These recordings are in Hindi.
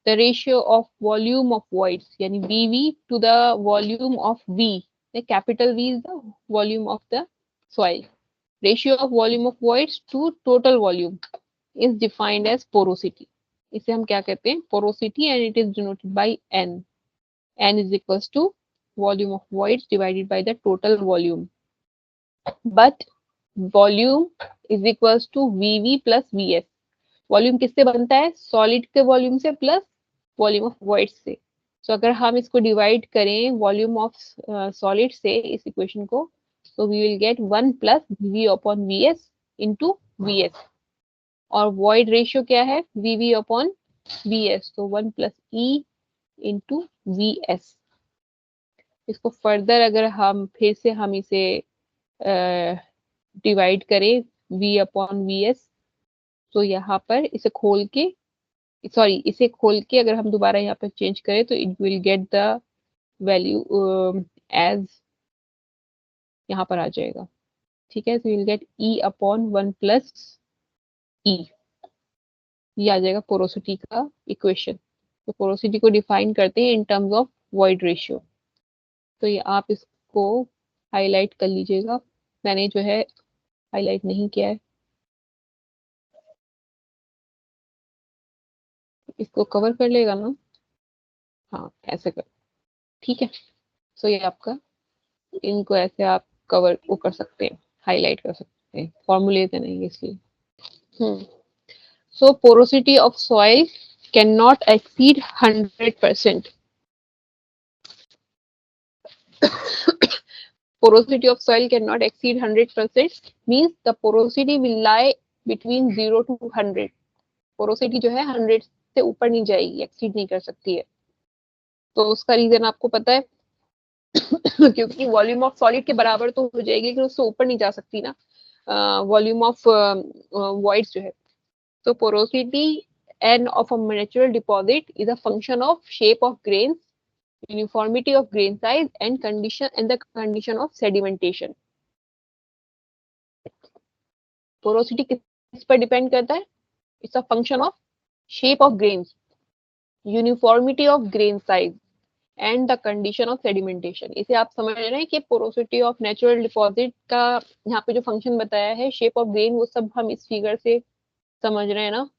the ratio of volume of voids, yani VV to the volume of V. The capital V is the volume of the soil. Ratio of volume of voids to total volume is defined as porosity. इसे हम क्या कहते हैं? Porosity, and it is denoted by N. N is equals to volume of voids divided by the total volume. But volume is equals to VV plus VS. Volume किससे बनता है? सॉलिड के वॉल्यूम से प्लस वॉल्यूम ऑफ वॉइड से. तो अगर हम इसको डिवाइड करें वॉल्यूम ऑफ सॉलिड से इस इक्वेशन को, तो we will get 1 plus V upon V S into V S. और वॉइड रेशियो क्या है? V upon V S. तो 1 plus E into V S. इसको फर्दर अगर हम फिर से हम इसे डिवाइड करें v अपॉन वी एस, तो यहाँ पर इसे खोल के अगर हम दोबारा यहाँ पर चेंज करें तो it will get the value as यहाँ पर आ जाएगा. ठीक है, तो will get E upon 1 plus E. ये आ जाएगा पोरोसिटी का इक्वेशन. तो पोरोसिटी को डिफाइन करते हैं in terms of void ratio. तो ये आप इसको हाईलाइट कर लीजिएगा. मैंने जो है हाईलाइट नहीं किया है. इसको कवर कर लेगा ना? हाँ, ऐसे कर. ठीक है. सो ये आपका, इनको ऐसे आप कवर वो कर सकते हैं, हाईलाइट कर सकते हैं. फॉर्मूले नहीं इसलिए. So porosity of soil can not exceed 100%. porosity of soil cannot exceed 100% means the porosity will lie between 0 to 100. porosity जो है 100 से ऊपर नहीं जाएगी, एक्सीड नहीं कर सकती है. तो उसका रीजन आपको पता है. क्योंकि वॉल्यूम ऑफ सॉलिड के बराबर तो हो जाएगी लेकिन उससे ऊपर नहीं जा सकती ना वॉल्यूम ऑफ वॉइड्स जो है. तो porosity n of a natural deposit is a function of shape of grains, uniformity of grain size and the condition of sedimentation. Porosity किस पर डिपेंड करता है? It's a function of shape of grains, uniformity of grain size and the condition of sedimentation. इसे आप समझ रहे हैं कि पोरोसिटी ऑफ नेचुरल डिपॉजिट का यहाँ पे जो फंक्शन बताया है, शेप ऑफ ग्रेन, वो सब हम इस फिगर से समझ रहे हैं ना.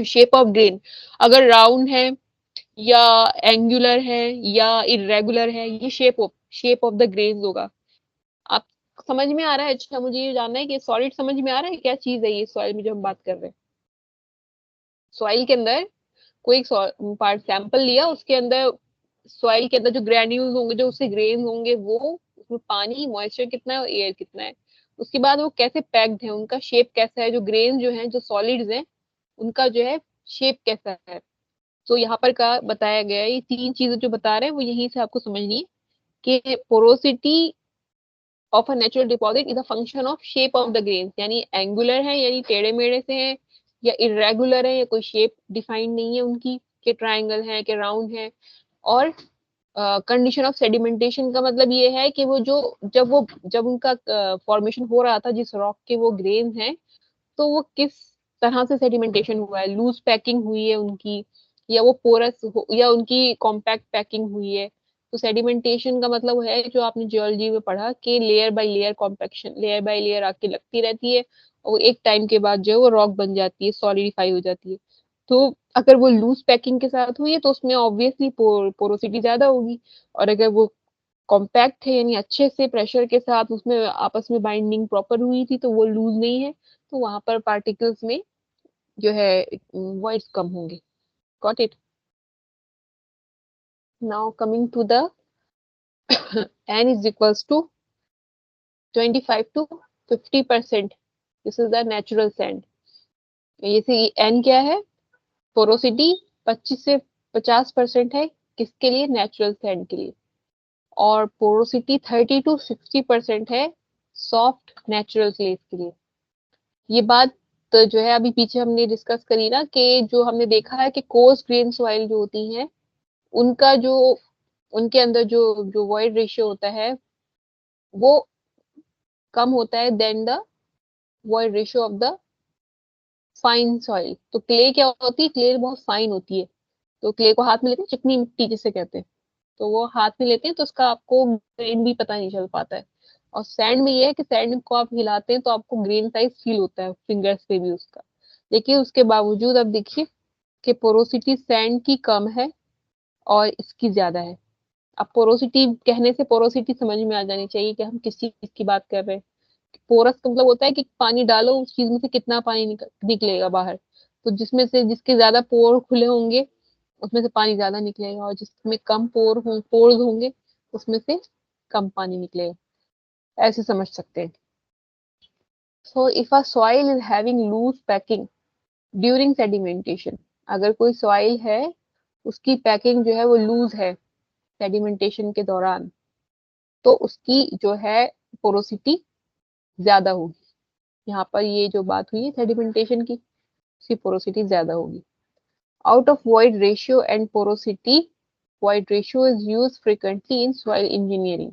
शेप ऑफ ग्रेन अगर राउंड है या एंगुलर है या इरेगुलर है, ये शेप ऑफ द ग्रेन होगा. आप समझ में आ रहा है? अच्छा, मुझे ये जानना है कि सॉलिड समझ में आ रहा है क्या चीज है ये सॉइल में जो हम बात कर रहे हैं. सॉइल के अंदर कोई पार्ट सैंपल लिया, उसके अंदर सॉइल के अंदर जो ग्रेन्यूल्स होंगे, जो उसके ग्रेन होंगे, वो उसमें पानी मॉइस्चर कितना है और एयर कितना है. उसके बाद वो कैसे पैक्ड है, उनका शेप कैसा है, जो ग्रेन जो है, जो सॉलिड्स हैं, उनका जो है शेप कैसा है. तो यहाँ पर का बताया गया है, ये 3 चीजें जो बता रहे हैं वो यहीं से आपको समझनी है कि porosity of a natural deposit is a function of shape of the grains. यानी एंगुलर है, यानी टेढ़े मेढ़े से है, या इरेगुलर है, या कोई शेप डिफाइंड नहीं है उनकी, कि ट्राइंगल है कि राउंड है. और कंडीशन ऑफ सेडिमेंटेशन का मतलब ये है कि वो जब उनका फॉर्मेशन हो रहा था, जिस रॉक के वो ग्रेन है, तो वो किस तरह से सेडिमेंटेशन हुआ है. लूज पैकिंग हुई है उनकी, या वो पोरस या उनकी कॉम्पैक्ट पैकिंग हुई है. तो सेडिमेंटेशन का मतलब है, जो आपने जियोलॉजी में पढ़ा, कि layer by layer compaction, layer by layer आके लगती रहती है और एक टाइम के बाद जो है वो रॉक बन जाती है, सॉलिडिफाई हो जाती है. तो अगर वो लूज पैकिंग के साथ हुई है तो उसमें ऑब्वियसली पोरोसिटी ज्यादा होगी. और अगर वो कॉम्पैक्ट है, यानी अच्छे से प्रेशर के साथ उसमें आपस में बाइंडिंग प्रॉपर हुई थी, तो वो लूज नहीं है, तो वहां पर पार्टिकल्स में जो है वॉइड्स कम होंगे. Got it? Now coming to the n is equals to 25 to 50%. This is the natural sand. ये n क्या है? पोरोसिटी 25 से 50% है. किसके लिए? नेचुरल सैंड के लिए. और पोरोसिटी 30 to 60% है सॉफ्ट नेचुरल क्लेस के लिए. ये बात तो जो है अभी पीछे हमने डिस्कस करी ना, कि जो हमने देखा है कि कोर्स ग्रेन सॉइल जो होती हैं, उनका जो उनके अंदर जो जो वॉइड रेशियो होता है वो कम होता है then the void ratio of the fine soil. तो क्ले क्या होती है, क्ले बहुत फाइन होती है, तो क्ले को हाथ में लेते हैं, चिकनी मिट्टी जिसे कहते हैं, तो वो हाथ में लेते हैं तो उसका आपको ग्रेन भी पता नहीं चल पाता है। और सैंड में ये है कि सैंड को आप हिलाते हैं तो आपको ग्रेन साइज फील होता है फिंगर्स पे भी उसका। देखिए उसके बावजूद अब देखिए कि पोरोसिटी सैंड की कम है और इसकी ज्यादा है। अब पोरोसिटी कहने से पोरोसिटी समझ में आ जानी चाहिए कि हम किस चीज की बात कर रहे हैं। पोरस का मतलब होता है कि पानी डालो उस चीज में से कितना पानी निकलेगा बाहर। तो जिसमें से जिसके ज्यादा पोर खुले होंगे उसमें से पानी ज्यादा निकलेगा, और जिसमें कम पोर्स होंगे उसमें से कम पानी निकलेगा। ऐसे समझ सकते हैं। So if a soil is having loose packing during sedimentation, अगर कोई सॉइल है उसकी पैकिंग जो है वो लूज है सेडिमेंटेशन के दौरान, तो उसकी जो है पोरोसिटी ज्यादा होगी। यहाँ पर ये जो बात हुई है सेडिमेंटेशन की, उसकी पोरोसिटी ज्यादा होगी। Out of void ratio and porosity, void ratio is use frequently in soil engineering.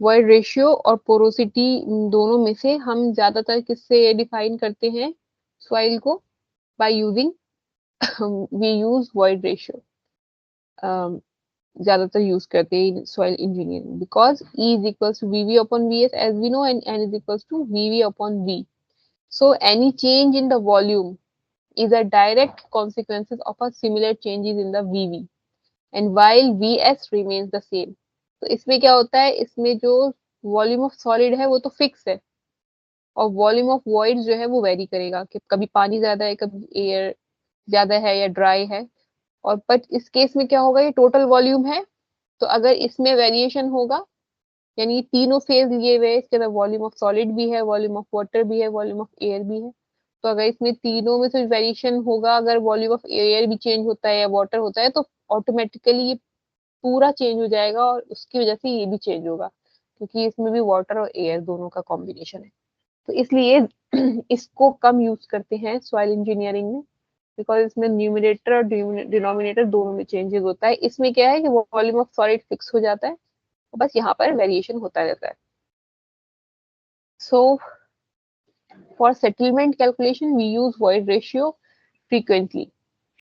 void ratio और पोरोसिटी दोनों में से हम ज्यादातर किससे डिफाइन करते हैं सॉइल को? By using we use void ratio, ज्यादातर यूज करते हैं soil engineering, because E is equals to V V upon V S as we know and N is equals to V V upon V. So any change in the volume is a direct consequences of a similar changes in the VV and while VS remains the same। तो इसमें क्या होता है, इसमें जो वॉल्यूम ऑफ सॉलिड है वो तो फिक्स है, और वॉल्यूम ऑफ वॉइड जो है वो वेरी करेगा कि कभी पानी ज्यादा है कभी एयर ज्यादा है या ड्राई है। और बट इस केस में क्या होगा, ये टोटल वॉल्यूम है, तो अगर इसमें वेरिएशन होगा, यानी तीनों फेज लिए हुए, इसके अंदर वॉल्यूम ऑफ सॉलिड भी है, वॉल्यूम ऑफ वाटर भी है, वॉल्यूम ऑफ एयर भी है, तो अगर इसमें तीनों में से वेरिएशन होगा, अगर वॉल्यूम ऑफ एयर भी चेंज होता है या वाटर होता है, तो ऑटोमेटिकली ये पूरा चेंज हो जाएगा और उसकी वजह से ये भी चेंज होगा, क्योंकि इसमें भी वाटर और एयर दोनों का कॉम्बिनेशन है। तो इसलिए इसको कम यूज करते हैं सॉइल इंजीनियरिंग में, बिकॉज इसमें न्यूमिनेटर और डिनोमिनेटर दोनों में चेंजेस होता है। इसमें क्या है कि वॉल्यूम ऑफ सॉलिड फिक्स हो जाता है, बस यहाँ पर वेरिएशन होता रहता है। So for settlement calculation, we use void ratio frequently.